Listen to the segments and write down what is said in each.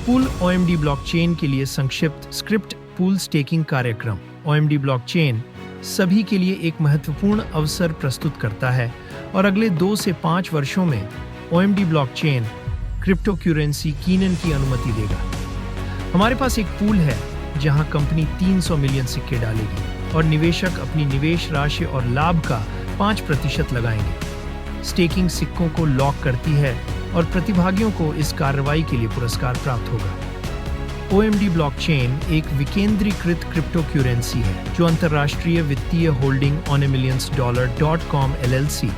Pool OMD blockchain के लिए संक्षिप्त स्क्रिप्ट पूल स्टेकिंग कार्यक्रम। OMD ब्लॉकचेन सभी के लिए एक महत्वपूर्ण अवसर प्रस्तुत करता है और अगले 2 से 5 वर्षों में OMD ब्लॉकचेन क्रिप्टो करेंसी कीनन की अनुमति देगा। हमारे पास एक पूल है जहां कंपनी 300 मिलियन सिक्के डालेगी और निवेशक अपनी निवेश राशि और लाभ का 5% लगाएंगे। स्टेकिंग सिक्कों को लॉक करती है और प्रतिभागियों को इस कार्रवाई के लिए पुरस्कार प्राप्त होगा। OMD ब्लॉकचेन एक विकेंद्रीकृत क्रिप्टो करेंसी है जो अंतर्राष्ट्रीय वित्तीय holding on A millions $.com LLC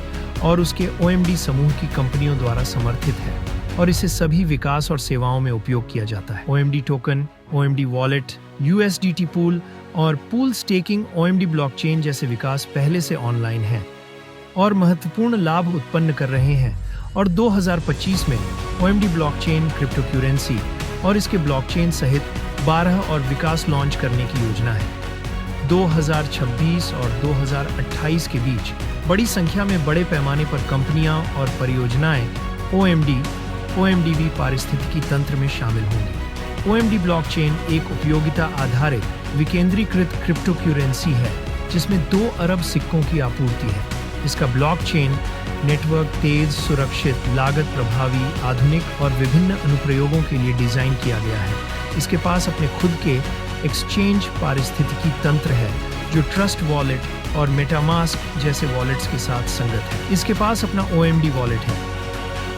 और उसके OMD समूह की कंपनियों द्वारा समर्थित है और इसे सभी विकास और सेवाओं में उपयोग किया जाता है। OMD token, OMD wallet, USDT pool और पूल स्टेकिंग OMD ब्लॉकचेन जैसे विकास पहले से ऑनलाइन हैं और महत्वपूर्ण लाभ उत्पन्न कर रहे हैं और 2025 में OMD ब्लॉकचेन क्रिप्टो करेंसी और इसके ब्लॉकचेन सहित 12 और विकास लॉन्च करने की योजना है। 2026 और 2028 के बीच बड़ी संख्या में बड़े पैमाने पर कंपनियां और परियोजनाएं OMDV पारिस्थितिकी तंत्र में शामिल होंगी। OMD ब्लॉकचेन एक उपयोगिता आधारित विकेंद्रीकृत क्रिप्टो करेंसी है जिसमें 2 अरब सिक्कों की आपूर्ति है। इसका ब्लॉकचेन नेटवर्क तेज, सुरक्षित, लागत प्रभावी, आधुनिक और विभिन्न अनुप्रयोगों के लिए डिजाइन किया गया है। इसके पास अपने खुद के एक्सचेंज पारिस्थितिकी तंत्र है जो ट्रस्ट वॉलेट और मेटामास्क जैसे वॉलेट्स के साथ संगत है। इसके पास अपना OMD वॉलेट है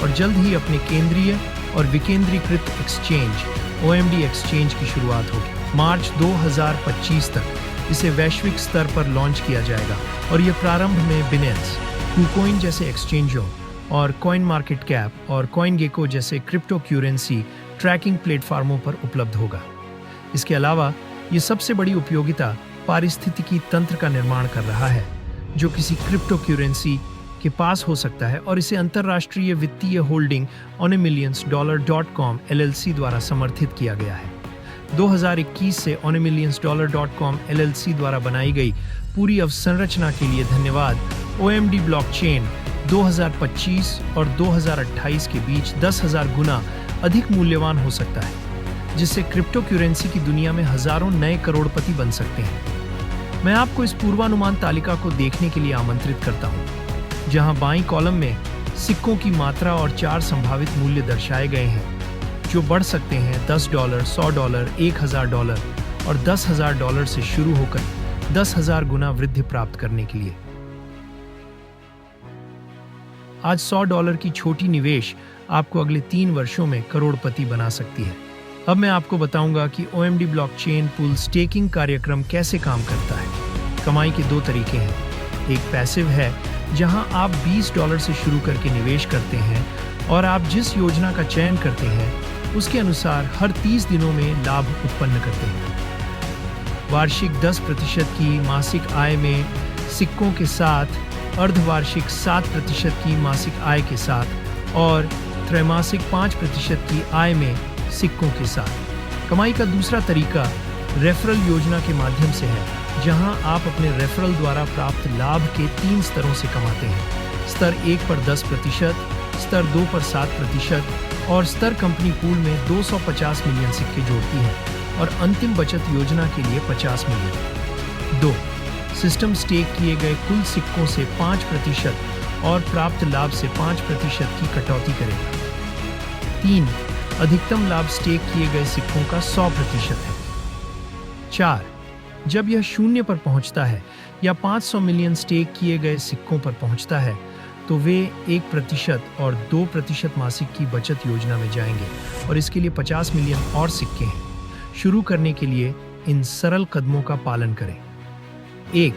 और जल्द ही अपने केंद्रीय और विकेंद्रीकृत एक्सचेंज OMD एक्सचेंज की शुरुआत होगी। मार्च 2025 तक इसे वैश्विक स्तर पर लॉन्च किया जाएगा और यह प्रारंभ में बिनेंस, KuCoin जैसे एक्सचेंजों और कॉइन मार्केट कैप और CoinGecko जैसे क्रिप्टो करेंसी ट्रैकिंग प्लेटफार्मों पर उपलब्ध होगा। इसके अलावा ये सबसे बड़ी उपयोगिता पारिस्थितिकी तंत्र का निर्माण कर रहा है जो किसी क्रिप्टो करेंसी के पास हो सकता है और इसे अंतर्राष्ट्रीय वित्तीय holding on A millions $.com LLC द्वारा समर्थित किया गया है। 2021 से on A millions $.com LLC द्वारा बनाई गई पूरी अवसंरचना के लिए धन्यवाद। OMD ब्लॉकचेन 2025 और 2028 के बीच 10,000 गुना अधिक मूल्यवान हो सकता है जिससे क्रिप्टो करेंसी की दुनिया में हजारों नए करोड़पति बन सकते हैं। मैं आपको इस पूर्वानुमान तालिका को देखने के लिए आमंत्रित करता हूं जहां बाईं कॉलम में सिक्कों की मात्रा और 4 संभावित मूल्य दर्शाए गए हैं जो बढ़ सकते हैं $10, $100, $1,000 और $10,000 से शुरू होकर 10,000 गुना वृद्धि प्राप्त करने के लिए। आज $100 की छोटी निवेश आपको अगले 3 वर्षों में करोड़पति बना सकती है। अब मैं आपको बताऊंगा कि OMD ब्लॉकचेन पूल स्टेकिंग कार्यक्रम कैसे काम करता है। कमाई के 2 तरीके हैं। एक पैसिव है जहां आप $20 से शुरू करके निवेश करते हैं और आप जिस योजना का चयन करते हैं उसके अनुसार हर 30 दिनों में लाभ उत्पन्न करते हैं। वार्षिक 10% की मासिक आय में सिक्कों के साथ, अर्धवार्षिक 7% की मासिक आय के साथ और त्रैमासिक 5% की आय में सिक्कों के साथ। कमाई का दूसरा तरीका रेफरल योजना के माध्यम से है जहां आप अपने रेफरल द्वारा प्राप्त लाभ के 3 स्तरों से कमाते हैं। स्तर 1 पर 10%, स्तर 2 पर 7% और स्तर कंपनी पूल में 250 मिलियन सिक्के जोड़ती है और अंतिम बचत योजना के लिए 50 मिलियन। 2. सिस्टम स्टेक किए गए कुल सिक्कों से 5% और प्राप्त लाभ से 5% की कटौती करेगा। 3. अधिकतम लाभ स्टेक किए गए सिक्कों का 100% है। 4. जब यह 0 पर पहुंचता है या 500 मिलियन स्टेक किए गए सिक्कों पर पहुंचता है तो वे 1% और 2% मासिक की बचत योजना में जाएंगे और इसके लिए 50 मिलियन और सिक्के हैं। शुरू करने के लिए इन सरल कदमों का पालन करें। 1.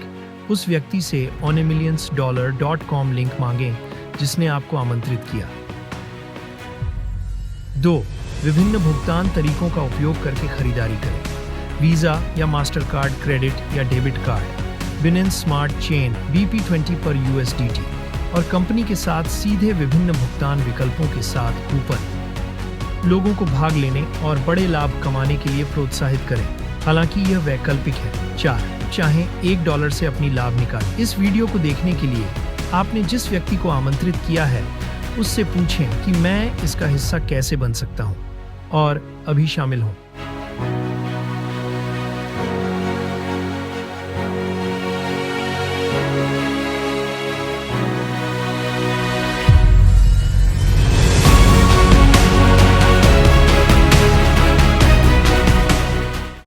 उस व्यक्ति से on A millions $.com link मांगें जिसने आपको आमंत्रित किया। 2. विभिन्न भुगतान तरीकों का उपयोग करके खरीदारी करें। वीजा या मास्टर कार्ड, क्रेडिट या debit card, Binance smart chain, BP20 पर USDT और कंपनी के साथ सीधे विभिन्न भुगतान विकल्पों के साथ कूपन। लोगों को भाग लेने और बड़े लाभ कमाने के लिए प्रोत्साहित करें, हालांकि यह वैकल्पिक है। 4. चाहें $1 से अपनी लाभ निकालें। इस वीडियो को देखने के लिए आपने जिस व्यक्ति को आमंत्रित किया है उससे पूछें कि मैं इसका हिस्सा कैसे बन सकता हूँ। और अभी शामिल हों।